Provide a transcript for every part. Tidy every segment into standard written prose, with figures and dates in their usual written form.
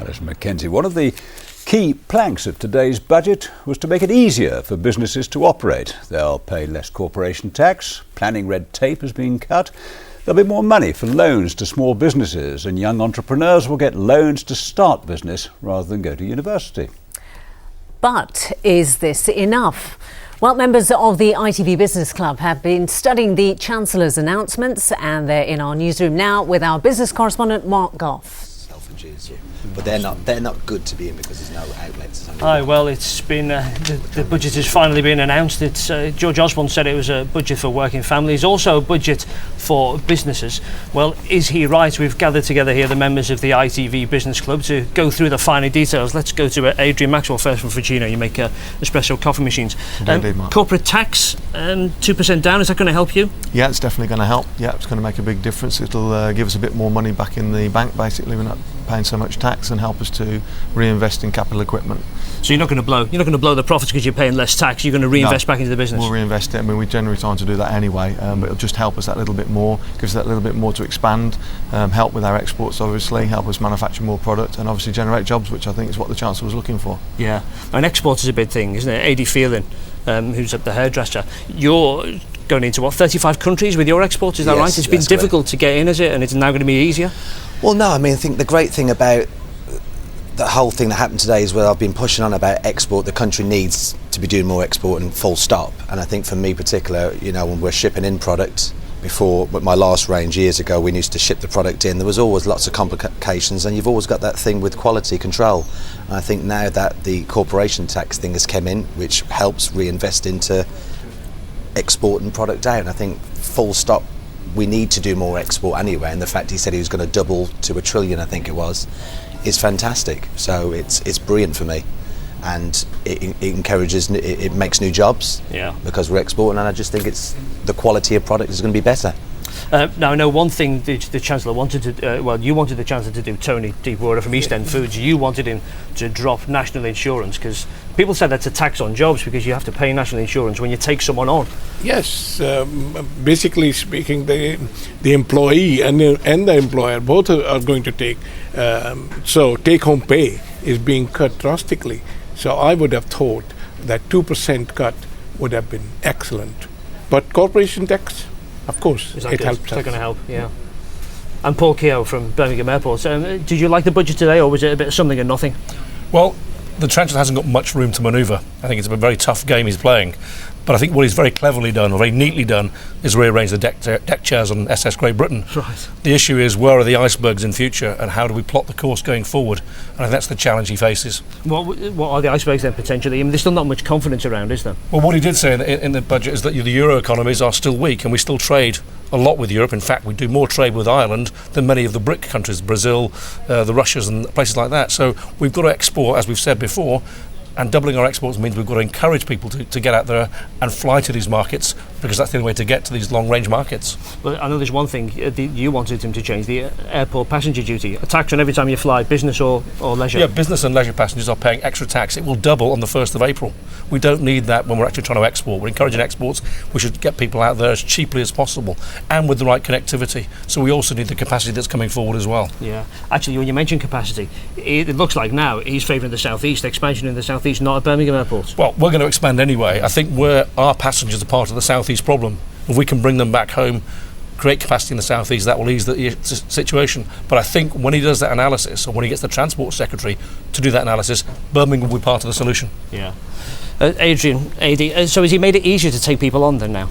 Alison Mackenzie. One of the key planks of today's budget was to make it easier for businesses to operate. They'll pay less corporation tax, planning red tape is being cut, there'll be more money for loans to small businesses, and young entrepreneurs will get loans to start business rather than go to university. But is this enough? Well, members of the ITV Business Club have been studying the Chancellor's announcements, and they're in our newsroom now with our business correspondent Mark Goff. But they're not good to be in because there's no outlets. Aye, well, it's been the budget has finally been announced. It's George Osborne said it was a budget for working families, also a budget for businesses. Well, is he right? We've gathered together here the members of the ITV Business Club to go through the finer details. Let's go to Adrian Maxwell first from Fracino. You make espresso coffee machines. Corporate tax 2% down. Is that going to help you? Yeah, it's definitely going to help. Yeah, it's going to make a big difference. It'll give us a bit more money back in the bank. Basically, we're not paying so much tax, and help us to reinvest in capital equipment. So you're not going to blow the profits because you're paying less tax. You're going to reinvest back into the business. We'll reinvest it. I mean, we generally try to do that anyway, but it'll just help us that little bit more, gives us that little bit more to expand, help with our exports, obviously, help us manufacture more product, and obviously generate jobs, which I think is what the Chancellor was looking for. Yeah, and exports is a big thing, isn't it? AD Phelan, who's at the hairdresser, you're going into 35 countries with your exports, is that right? It's been difficult to get in, is it? And it's now going to be easier? Well, no, I mean, I think the great thing about the whole thing that happened today is where I've been pushing on about export. The country needs to be doing more export, and full stop. And I think for me particular, you know, when we're shipping in product, before with my last range years ago, we used to ship the product in, there was always lots of complications, and you've always got that thing with quality control. And I think now that the corporation tax thing has come in, which helps reinvest into exporting product out, and I think full stop, we need to do more export anyway, and the fact he said he was going to double to $1 trillion, I think it was, is fantastic. So it's brilliant for me, and it encourages, it makes new jobs, because we're exporting, and I just think it's the quality of product is going to be better. Now, I know one thing the Chancellor wanted to, you wanted the Chancellor to do, Tony Deepwater from East End Foods, you wanted him to drop national insurance, because people said that's a tax on jobs because you have to pay national insurance when you take someone on. Yes, basically speaking, the employee and the employer both are going to take, so take-home pay is being cut drastically. So I would have thought that 2% cut would have been excellent. But corporation tax, of course, it helps us. It's going to help, yeah. And Paul Keogh from Birmingham Airport. Did you like the budget today, or was it a bit of something and nothing? Well, the Chancellor hasn't got much room to manoeuvre. I think it's a very tough game he's playing. But I think what he's very cleverly done, or very neatly done, is rearrange the deck chairs on SS Great Britain. Right. The issue is, where are the icebergs in future, and how do we plot the course going forward? And I think that's the challenge he faces. What are the icebergs then, potentially? I mean, there's still not much confidence around, is there? Well, what he did say in the budget is that the euro economies are still weak, and we still trade a lot with Europe. In fact, we do more trade with Ireland than many of the BRIC countries, Brazil, the Russias and places like that. So we've got to export, as we've said before, and doubling our exports means we've got to encourage people to get out there and fly to these markets, because that's the only way to get to these long-range markets. Well, I know there's one thing you wanted him to change, the airport passenger duty. A tax on every time you fly, business or leisure. Yeah, business and leisure passengers are paying extra tax. It will double on the 1st of April. We don't need that when we're actually trying to export. We're encouraging exports. We should get people out there as cheaply as possible and with the right connectivity. So we also need the capacity that's coming forward as well. Yeah. Actually, when you mention capacity, it looks like now he's favouring the southeast, expansion in the southeast, not at Birmingham Airport. Well, we're going to expand anyway. I think our passengers are part of the southeast problem. If we can bring them back home, create capacity in the southeast, that will ease the situation. But I think when he does that analysis, or when he gets the Transport Secretary to do that analysis, Birmingham will be part of the solution. Yeah. Adrian, AD, so has he made it easier to take people on then now?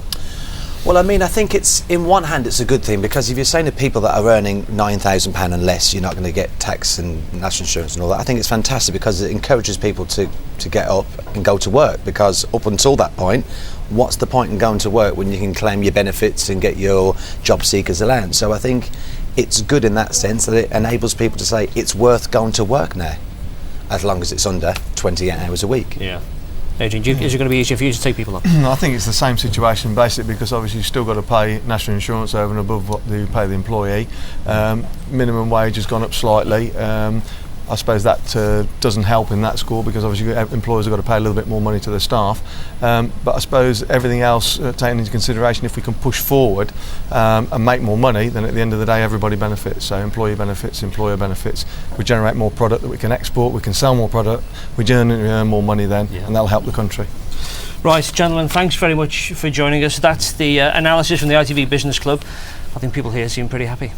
Well, I mean, I think it's, in one hand, it's a good thing, because if you're saying to people that are earning £9,000 and less, you're not going to get tax and national insurance and all that, I think it's fantastic, because it encourages people to get up and go to work, because up until that point, what's the point in going to work when you can claim your benefits and get your job seekers allowance? So I think it's good in that sense, that it enables people to say it's worth going to work now, as long as it's under 28 hours a week. Yeah. Adrian, is it going to be easier for you to take people on? I think it's the same situation basically, because obviously you've still got to pay national insurance over and above what you pay the employee. Minimum wage has gone up slightly. I suppose that doesn't help in that score, because obviously employers have got to pay a little bit more money to their staff. But I suppose everything else taken into consideration, if we can push forward and make more money, then at the end of the day everybody benefits. So employee benefits, employer benefits. We generate more product that we can export, we can sell more product, we earn more money then, and that'll help the country. Right, gentlemen, thanks very much for joining us. That's the analysis from the ITV Business Club. I think people here seem pretty happy.